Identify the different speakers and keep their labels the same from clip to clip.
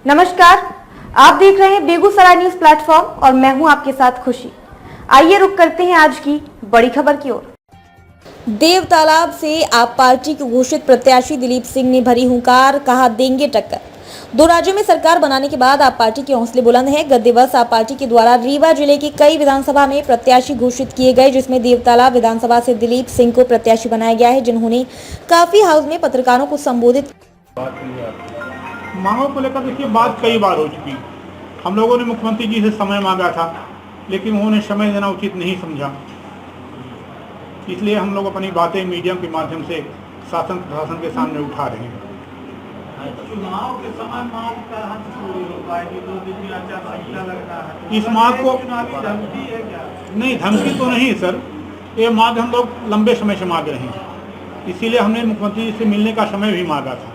Speaker 1: नमस्कार, आप देख रहे हैं बेगूसराय न्यूज प्लेटफॉर्म और मैं हूं आपके साथ खुशी। आइए रुक करते हैं आज की बड़ी खबर की ओर। देव तालाब से आप पार्टी के घोषित प्रत्याशी दिलीप सिंह ने भरी हुंकार, कहा देंगे टक्कर। दो राज्यों में सरकार बनाने के बाद आप पार्टी के हौसले बुलंद हैं। गत दिवस आप पार्टी के द्वारा रीवा जिले की कई विधानसभा में प्रत्याशी घोषित किए गए, जिसमें देवतालाब विधानसभा से दिलीप सिंह को प्रत्याशी बनाया गया है, जिन्होंने काफी हाउस में पत्रकारों को संबोधित।
Speaker 2: मांगों को लेकर देखिए बात कई बार हो चुकी। हम लोगों ने मुख्यमंत्री जी से समय मांगा था, लेकिन उन्होंने समय देना उचित नहीं समझा। इसलिए हम लोग अपनी बातें मीडिया के माध्यम से शासन प्रशासन के सामने उठा रहे हैं।
Speaker 3: चुनाव के समय मांग का हद पूरी हो पाएगी, 2 दिन की आचार संहिता लग रहा है।
Speaker 2: इस मांग को
Speaker 3: धमकी है क्या?
Speaker 2: नहीं, धमकी तो नहीं सर, ये मांग हम लोग लंबे समय से मांग रहे हैं। इसीलिए हमने मुख्यमंत्री जी से मिलने का समय भी मांगा था।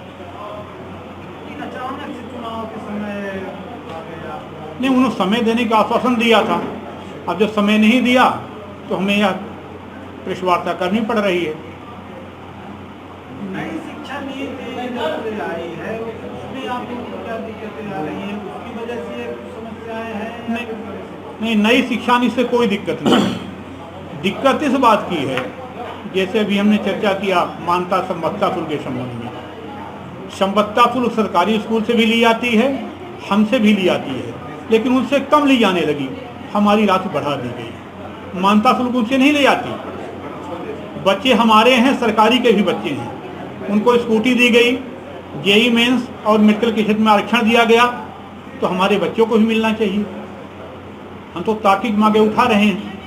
Speaker 3: अचानक से चुनाव के समय
Speaker 2: नहीं, उन्होंने समय देने का आश्वासन दिया था। अब जब समय नहीं दिया तो हमें यह प्रेस वार्ता करनी पड़ रही है।
Speaker 3: नई शिक्षा नीति आई है, उसमें आपको क्या दिक्कतें आ रही हैं? उसकी वजह से समस्याएं हैं?
Speaker 2: नहीं, नई शिक्षा नीति से कोई दिक्कत नहीं। दिक्कत इस बात की है, जैसे अभी हमने चर्चा किया मान्यता संबद्धता शुल्क के संबंध में। संबद्धता शुल्क सरकारी स्कूल से भी ली जाती है, हमसे भी ली जाती है, लेकिन उनसे कम ली जाने लगी। हमारी राशि बढ़ा दी गई। मान्यता शुल्क उनसे नहीं ले जाती। बच्चे हमारे हैं, सरकारी के भी बच्चे हैं, उनको स्कूटी दी गई। जेई मेंस और मेडिकल के क्षेत्र में आरक्षण दिया गया, तो हमारे बच्चों को भी मिलना चाहिए। हम तो तार्किक मांगे उठा रहे हैं।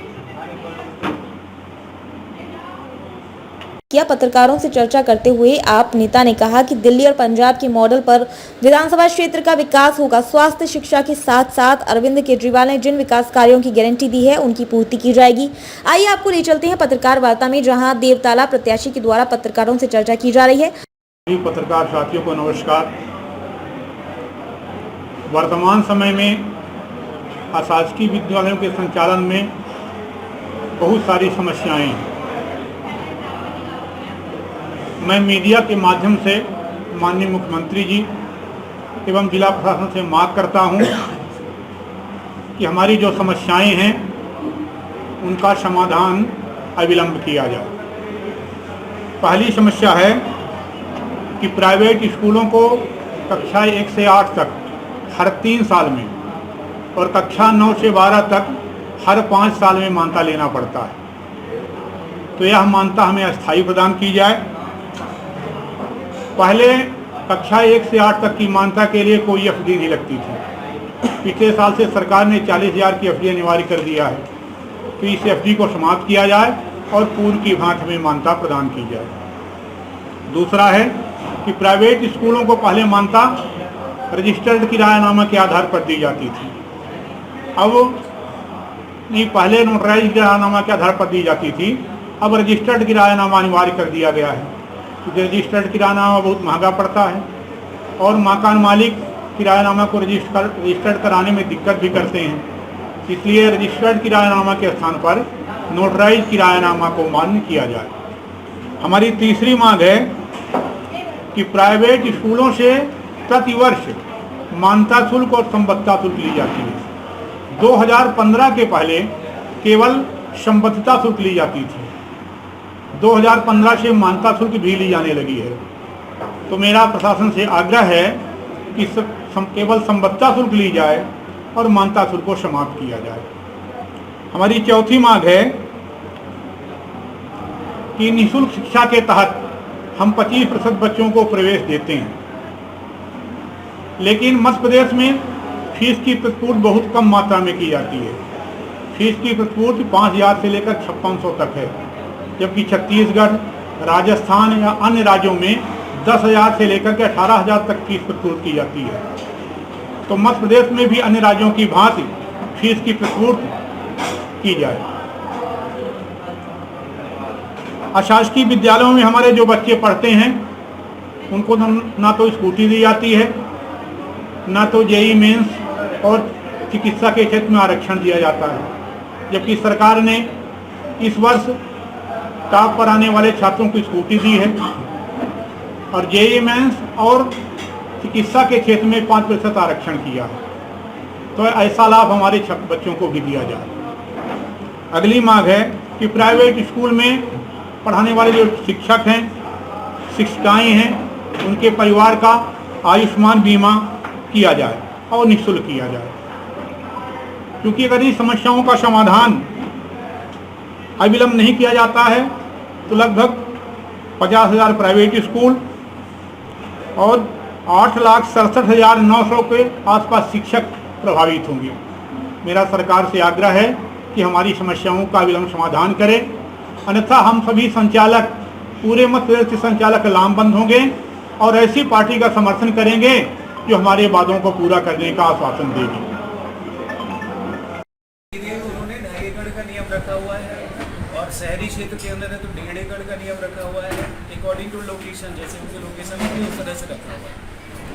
Speaker 1: किया पत्रकारों से चर्चा करते हुए आप नेता ने कहा कि दिल्ली और पंजाब के मॉडल पर विधानसभा क्षेत्र का विकास होगा। स्वास्थ्य शिक्षा के साथ साथ अरविंद केजरीवाल ने जिन विकास कार्यों की गारंटी दी है, उनकी पूर्ति की जाएगी। आइए आपको ले चलते हैं पत्रकार वार्ता में, जहां देवतालाब प्रत्याशी के द्वारा पत्रकारों से चर्चा की जा रही है।
Speaker 2: पत्रकार साथियों को नमस्कार। वर्तमान समय में अशासकीय विद्यालयों के संचालन में बहुत सारी समस्याएं हैं। मैं मीडिया के माध्यम से माननीय मुख्यमंत्री जी एवं जिला प्रशासन से मांग करता हूं कि हमारी जो समस्याएं हैं उनका समाधान अविलंब किया जाए। पहली समस्या है कि प्राइवेट स्कूलों को कक्षा 1 से 8 तक हर 3 साल में और कक्षा 9 से 12 तक हर 5 साल में मान्यता लेना पड़ता है। तो यह मान्यता हमें अस्थायी प्रदान की जाए। पहले कक्षा 1 से 8 तक की मान्यता के लिए कोई एफडी नहीं लगती थी। पिछले साल से सरकार ने 40,000 की एफडी अनिवार्य कर दिया है। तो इस एफडी को समाप्त किया जाए और पूर्व की भांति में मान्यता प्रदान की जाए। दूसरा है कि प्राइवेट स्कूलों को पहले मान्यता रजिस्टर्ड किरायानामा के आधार पर दी जाती थी। अब नहीं, पहले नोटराइज किरायानामा के आधार पर दी जाती थी, अब रजिस्टर्ड किरायानामा अनिवार्य कर दिया गया है। रजिस्टर्ड किरायानामा बहुत महंगा पड़ता है और मकान मालिक किरायानामा को रजिस्टर्ड कराने में दिक्कत भी करते हैं। इसलिए रजिस्टर्ड किरायानामा के स्थान पर नोटराइज किरायानामा को मान्य किया जाए। हमारी तीसरी मांग है कि प्राइवेट स्कूलों से प्रतिवर्ष मान्यता शुल्क और संबद्धता शुल्क ली जाती है। 2015 के पहले केवल संबद्धता शुल्क ली जाती थी। 2015 से मान्यता शुल्क भी ली जाने लगी है। तो मेरा प्रशासन से आग्रह है कि केवल संबद्धता शुल्क ली जाए और मान्यता शुल्क को समाप्त किया जाए। हमारी चौथी मांग है कि निःशुल्क शिक्षा के तहत हम 25% बच्चों को प्रवेश देते हैं, लेकिन मध्य प्रदेश में फीस की प्रतिपूर्ति बहुत कम मात्रा में की जाती है। फीस की प्रतिपूर्ति 5,000 से लेकर 5600 तक है, जबकि छत्तीसगढ़, राजस्थान या अन्य राज्यों में 10,000 से लेकर के 18,000 तक फीस प्रतिपूर्ति की जाती है। तो मध्य प्रदेश में भी अन्य राज्यों की भांति फीस की प्रतिपूर्ति की जाए। अशासकीय विद्यालयों में हमारे जो बच्चे पढ़ते हैं उनको ना तो स्कूटी दी जाती है, ना तो जेई मेंस और चिकित्सा के क्षेत्र में आरक्षण दिया जाता है। जबकि सरकार ने इस वर्ष टॉप पर आने वाले छात्रों को स्कूटी दी है और जेईई मेंस और चिकित्सा के क्षेत्र में 5% आरक्षण किया है, तो ऐसा लाभ हमारे बच्चों को भी दिया जाए। अगली मांग है कि प्राइवेट स्कूल में पढ़ाने वाले जो शिक्षक हैं, शिक्षिकाएँ हैं, उनके परिवार का आयुष्मान बीमा किया जाए और निःशुल्क किया जाए, क्योंकि अगर इन समस्याओं का समाधान अविलंब नहीं किया जाता है तो लगभग 50,000 प्राइवेट स्कूल और 8,67,900 के आसपास शिक्षक प्रभावित होंगे। मेरा सरकार से आग्रह है कि हमारी समस्याओं का अविलंब समाधान करें, अन्यथा हम सभी संचालक, पूरे मध्य प्रदेश के संचालक लामबंद होंगे और ऐसी पार्टी का समर्थन करेंगे जो हमारे वादों को पूरा करने का आश्वासन देगी।
Speaker 4: उन्होंने 2.5 एकड़ का नियम रखा हुआ है और शहरी क्षेत्र के अंदर है तो 1.5 एकड़ का नियम रखा हुआ है, अकॉर्डिंग टू लोकेशन, जैसे उनके लोकेशन होगी उस तरह से रखा हुआ है।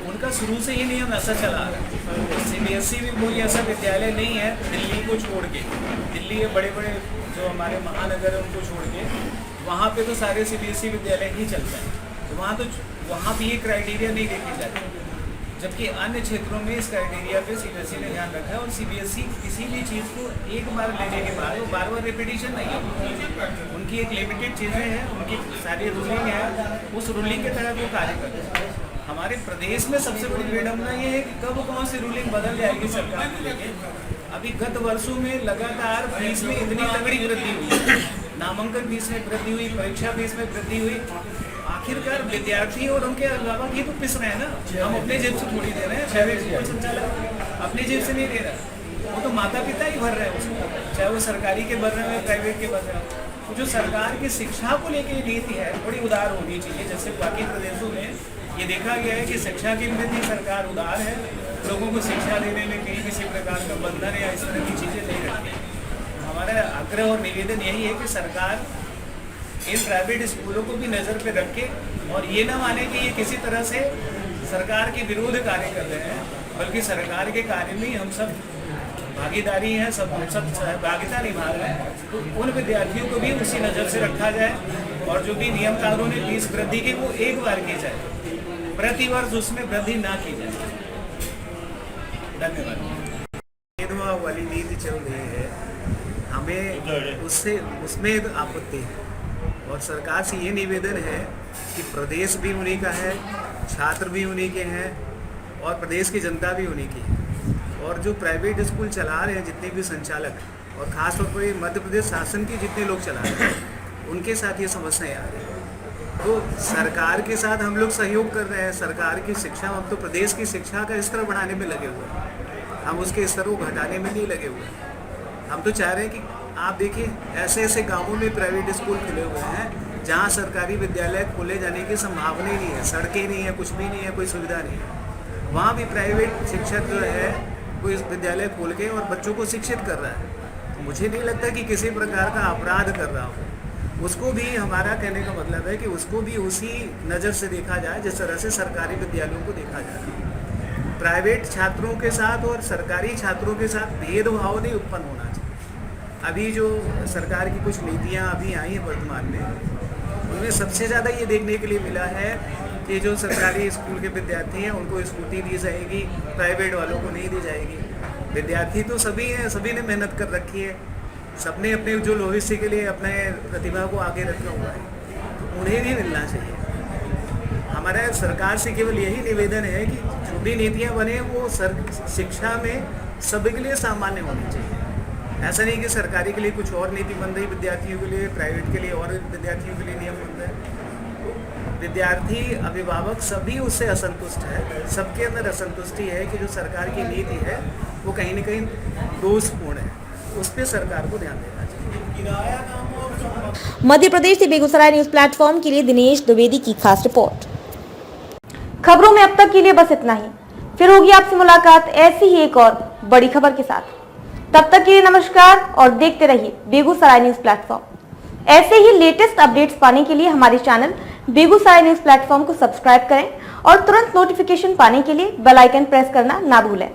Speaker 4: उनका शुरू से ही नियम ऐसा चला आ रहा है। CBSE भी कोई ऐसा विद्यालय नहीं है दिल्ली को छोड़ के, दिल्ली के बड़े बड़े जो हमारे महानगर है उनको छोड़ के, वहाँ पे तो सारे CBSE विद्यालय ही चलते हैं, तो वहाँ भी ये क्राइटेरिया नहीं देखे जाते, जबकि अन्य क्षेत्रों में इस क्राइटेरिया पे CBSE ने ध्यान रखा है। और CBSE किसी भी चीज़ को एक बार लेने के बाद वो बार बार रिपीटिशन नहीं है, उनकी एक लिमिटेड चीज़ें हैं, उनकी सारी रूलिंग है, उस रूलिंग के तहत वो कार्य करते हैं। हमारे प्रदेश में सबसे बड़ी विडंबना ये है कि कब कौन सी रूलिंग बदल जाएगी सरकार को लेके। अभी गत वर्षों में लगातार फीस में इतनी तगड़ी वृद्धि हुई, नामांकन फीस में वृद्धि हुई, परीक्षा फीस में वृद्धि हुई, आखिरकार विद्यार्थी और उनके अभिभावक ही तो पिस रहे हैं ना। हम अपने जेब से थोड़ी दे रहे हैं, प्राइवेट स्कूल संचालक अपनी जेब से नहीं दे रहा, वो तो माता पिता ही भर रहे हैं उसको, चाहे वो सरकारी के भर रहे हैं प्राइवेट के भर रहे हैं। तो जो सरकार की शिक्षा को लेकर नीति है थोड़ी उदार होनी चाहिए, जैसे बाकी प्रदेशों में ये देखा गया है कि शिक्षा की नीति सरकार उदार है, लोगों को शिक्षा देने में कहीं किसी प्रकार का बंधन या इस तरह की चीज़ें नहीं रखती। हमारा आग्रह और निवेदन यही है कि सरकार इन प्राइवेट स्कूलों को भी नज़र पे रखे और ये ना माने कि ये किसी तरह से सरकार के विरोध कार्य कर रहे हैं, बल्कि सरकार के कार्य में हम सब भागीदारी हैं, सब सहभागिता निभा रहे हैं। तो उन विद्यार्थियों को भी उसी नज़र से रखा जाए और जो भी नियम कानून है फीस वृद्धि की वो एक बार की जाए, प्रति वर्ष उसमें वृद्धि ना की जाए। धन्यवाद। भेदभाव वाली नीति चल रही है, हमें उसमें आपत्ति है और सरकार से ये निवेदन है कि प्रदेश भी उन्हीं का है, छात्र भी उन्हीं के हैं और प्रदेश की जनता भी उन्हीं की है। और जो प्राइवेट स्कूल चला रहे हैं जितने भी संचालक और ख़ासतौर पर मध्य प्रदेश शासन के जितने लोग चला रहे हैं, उनके साथ ये समस्याएं आ रही हैं। तो सरकार के साथ हम लोग सहयोग कर रहे हैं, सरकार की शिक्षा, हम तो प्रदेश की शिक्षा का स्तर बढ़ाने में लगे हुए हैं, हम उसके स्तर को घटाने में नहीं लगे हुए हैं। हम तो चाह रहे हैं कि आप देखिए ऐसे ऐसे गांवों में प्राइवेट स्कूल खुले हुए हैं जहां सरकारी विद्यालय खोले जाने की संभावना ही नहीं है, सड़कें नहीं है, कुछ भी नहीं है, कोई सुविधा नहीं है। वहाँ भी प्राइवेट शिक्षक जो है वो इस विद्यालय खोल के और बच्चों को शिक्षित कर रहा है। तो मुझे नहीं लगता कि किसी प्रकार का अपराध कर रहा हो। उसको भी, हमारा कहने का मतलब है कि उसको भी उसी नज़र से देखा जाए जिस तरह से सरकारी विद्यालयों को देखा जाए। प्राइवेट छात्रों के साथ और सरकारी छात्रों के साथ भेदभाव नहीं उत्पन्न होना चाहिए। अभी जो सरकार की कुछ नीतियाँ अभी आई हैं वर्तमान में, उनमें सबसे ज़्यादा ये देखने के लिए मिला है कि जो सरकारी स्कूल के विद्यार्थी हैं उनको स्कूटी दी जाएगी, प्राइवेट वालों को नहीं दी जाएगी। विद्यार्थी तो सभी हैं, सभी ने मेहनत कर रखी है, सबने अपने जो भविष्य के लिए अपने प्रतिभा को आगे रखा हुआ है, तो उन्हें भी मिलना चाहिए। हमारा सरकार से केवल यही निवेदन है कि जो भी नीतियाँ बने वो शिक्षा में सभी के लिए सामान्य होनी चाहिए। ऐसा नहीं कि सरकारी के लिए कुछ और नीति बन रही, विद्यार्थियों के लिए, प्राइवेट के लिए और विद्यार्थियों के लिए नियम बन रहे हैं। विद्यार्थी, अभिभावक सभी उससे असंतुष्ट है, सबके अंदर असंतुष्टि है कि जो सरकार की नीति है वो कहीं ना कहीं दोषपूर्ण है, उस पर सरकार को ध्यान देना चाहिए।
Speaker 1: मध्य प्रदेश से बेगूसराय न्यूज प्लेटफॉर्म के लिए दिनेश द्विवेदी की खास रिपोर्ट। खबरों में अब तक के लिए बस इतना ही, फिर होगी आपसे मुलाकात ऐसी ही एक और बड़ी खबर के साथ। तब तक के लिए नमस्कार और देखते रहिए बेगूसराय न्यूज प्लेटफॉर्म। ऐसे ही लेटेस्ट अपडेट्स पाने के लिए हमारे चैनल बेगूसराय न्यूज प्लेटफॉर्म को सब्सक्राइब करें और तुरंत नोटिफिकेशन पाने के लिए बेल आइकन प्रेस करना ना भूलें।